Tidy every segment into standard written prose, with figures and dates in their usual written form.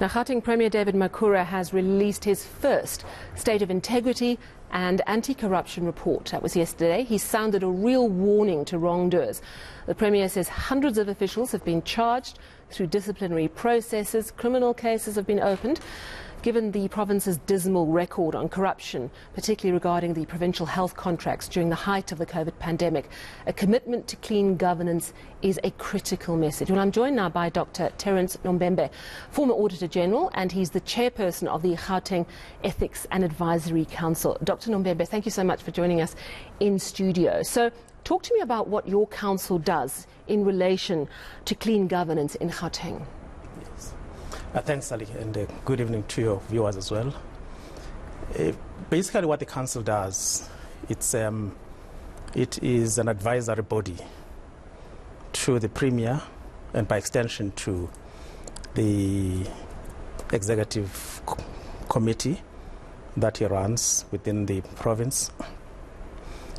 Now, Gauteng Premier David Makhura has released his first State of Integrity and Anti-Corruption report. That was yesterday. He sounded a real warning to wrongdoers. The Premier says hundreds of officials have been charged through disciplinary processes. Criminal cases have been opened. Given the province's dismal record on corruption, particularly regarding the provincial health contracts during the height of the COVID pandemic, a commitment to clean governance is a critical message. Well, I'm joined now by Dr. Terence Nombembe, former Auditor General, and he's the Chairperson of the Gauteng Ethics and Advisory Council. Dr. Nombembe, thank you so much for joining us in studio. So, talk to me about what your council does in relation to clean governance in Gauteng. Thanks, Sally, and good evening to your viewers as well. Basically, what the council does, it is an advisory body to the Premier and by extension to the executive committee that he runs within the province.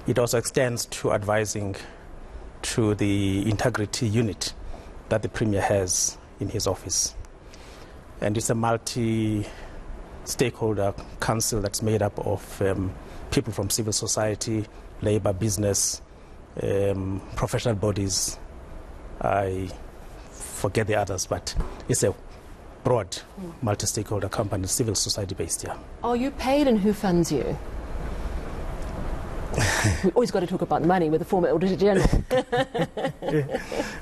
It also extends to advising to the integrity unit that the Premier has in his office. And it's a multi-stakeholder council that's made up of people from civil society, labor, business, professional bodies. I forget the others, but it's a broad multi-stakeholder company, civil society based here. Are you paid, and who funds you? We always got to talk about money with the former Auditor General.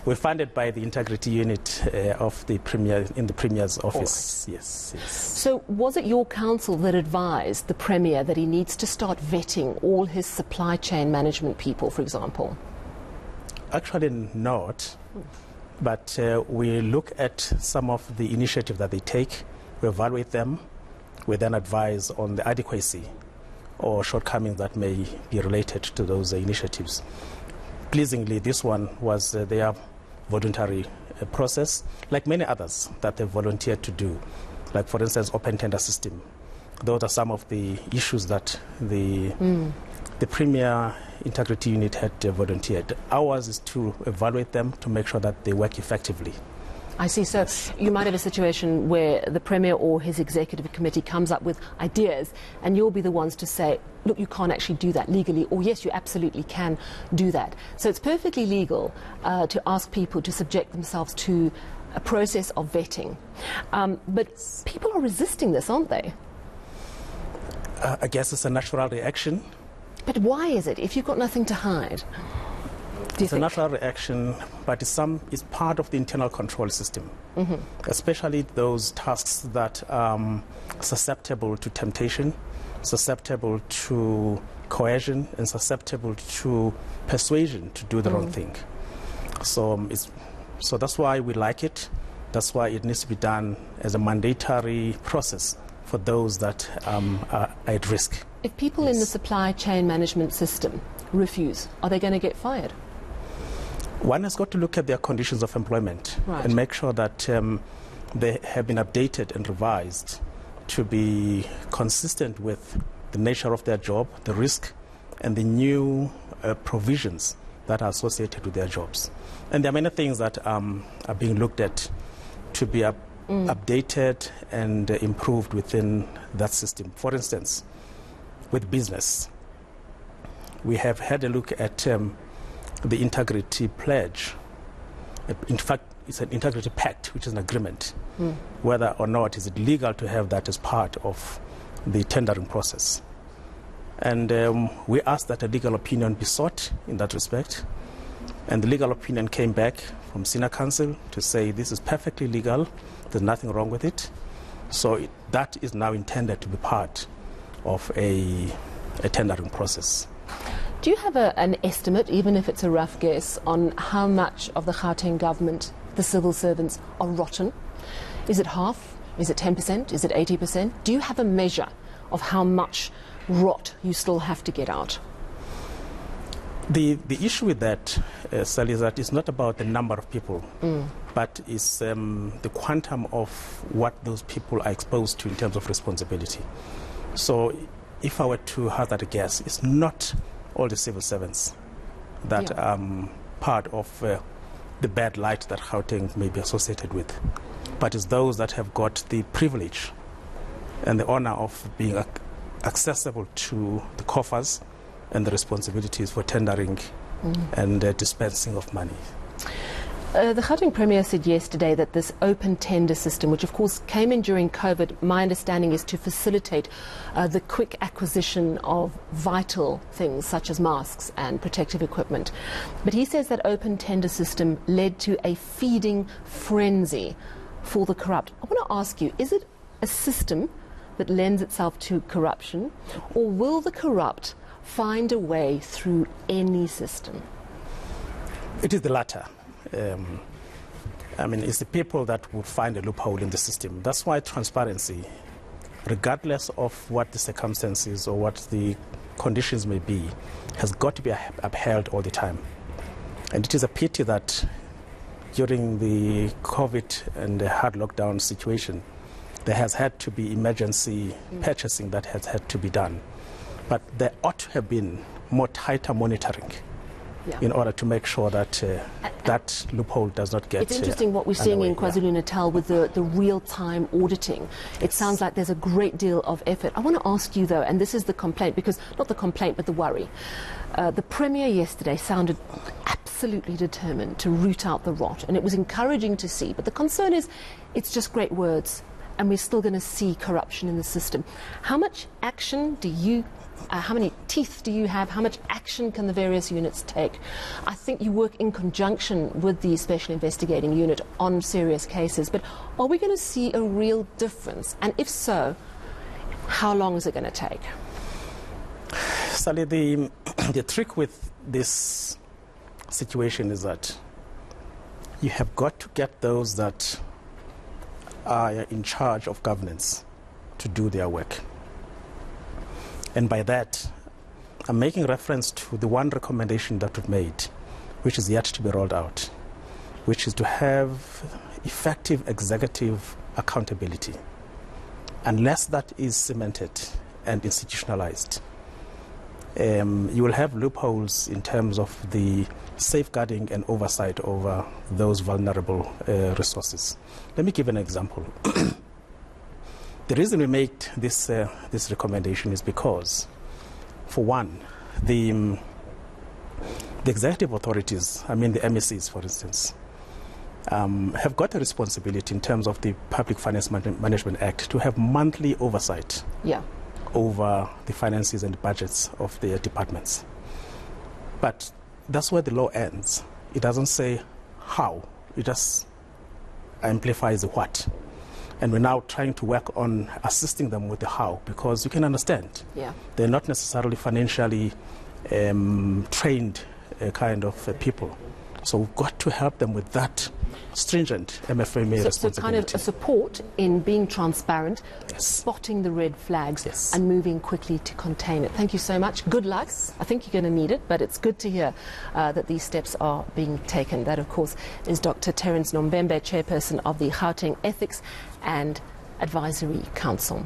We're funded by the integrity unit of the Premier in the Premier's office. Right. Yes. So was it your council that advised the Premier that he needs to start vetting all his supply chain management people, for example? Actually not, but we look at some of the initiatives that they take, we evaluate them, we then advise on the adequacy or shortcomings that may be related to those initiatives. Pleasingly, this one was their voluntary process, like many others that they volunteered to do, like, for instance, open tender system. Those are some of the issues that the Premier Integrity Unit had volunteered. Ours is to evaluate them to make sure that they work effectively. I see. So you might have a situation where the Premier or his executive committee comes up with ideas and you'll be the ones to say, look, you can't actually do that legally, or yes, you absolutely can do that. So it's perfectly legal to ask people to subject themselves to a process of vetting. But people are resisting this, aren't they? I guess it's a natural reaction. But why is it, if you've got nothing to hide? It's a natural reaction, but it's part of the internal control system, especially those tasks that are susceptible to temptation, susceptible to coercion, and susceptible to persuasion to do the wrong thing. So that's why we like it. That's why it needs to be done as a mandatory process for those that are at risk. If people in the supply chain management system refuse, are they going to get fired? One has got to look at their conditions of employment and make sure that they have been updated and revised to be consistent with the nature of their job, the risk, and the new provisions that are associated with their jobs. And there are many things that are being looked at to be updated and improved within that system. For instance, with business, we have had a look at the integrity pledge. In fact, it's an integrity pact, which is an agreement. Whether or not is it legal to have that as part of the tendering process. And we asked that a legal opinion be sought in that respect. And the legal opinion came back from Senior Council to say this is perfectly legal, there's nothing wrong with it. So that is now intended to be part of a tendering process. Do you have an estimate, even if it's a rough guess, on how much of the Gauteng government, the civil servants, are rotten? Is it half? Is it 10%? Is it 80%? Do you have a measure of how much rot you still have to get out? The issue with that, Sally, is that it's not about the number of people, but it's the quantum of what those people are exposed to in terms of responsibility. So if I were to hazard a guess, it's not all the civil servants that are part of the bad light that Gauteng may be associated with. but it's those that have got the privilege and the honor of being accessible to the coffers and the responsibilities for tendering and dispensing of money. The Gauteng Premier said yesterday that this open tender system, which of course came in during COVID, my understanding is to facilitate the quick acquisition of vital things such as masks and protective equipment. But he says that open tender system led to a feeding frenzy for the corrupt. I want to ask you, is it a system that lends itself to corruption, or will the corrupt find a way through any system? It is the latter. It's the people that would find a loophole in the system. That's why transparency, regardless of what the circumstances or what the conditions may be, has got to be upheld all the time. And it is a pity that during the COVID and the hard lockdown situation, there has had to be emergency purchasing that has had to be done. But there ought to have been more tighter monitoring in order to make sure that that loophole does not get. It's interesting what we're seeing in KwaZulu-Natal with the real-time auditing. It sounds like there's a great deal of effort. I want to ask you, though, and this is the complaint, because not the complaint, but the worry. The Premier yesterday sounded absolutely determined to root out the rot, and it was encouraging to see. But the concern is it's just great words, and we're still going to see corruption in the system. How much action do you how many teeth do you have? How much action can the various units take? I think you work in conjunction with the Special Investigating Unit on serious cases, but are we going to see a real difference? And if so, how long is it going to take? Sally, the trick with this situation is that you have got to get those that are in charge of governance to do their work. And by that, I'm making reference to the one recommendation that we've made, which is yet to be rolled out, which is to have effective executive accountability. Unless that is cemented and institutionalized, you will have loopholes in terms of the safeguarding and oversight over those vulnerable resources. Let me give an example. The reason we made this recommendation is because, for one, the executive authorities, the MECs, for instance, have got a responsibility in terms of the Public Finance Management Act to have monthly oversight over the finances and budgets of their departments. But that's where the law ends. It doesn't say how, it just amplifies the what. And we're now trying to work on assisting them with the how, because you can understand they're not necessarily financially trained kind of people. So we've got to help them with that stringent MFMA responsibility. So kind of a support in being transparent, spotting the red flags and moving quickly to contain it. Thank you so much. Good luck. I think you're going to need it, but it's good to hear that these steps are being taken. That, of course, is Dr. Terence Nombembe, Chairperson of the Gauteng Ethics and Advisory Council.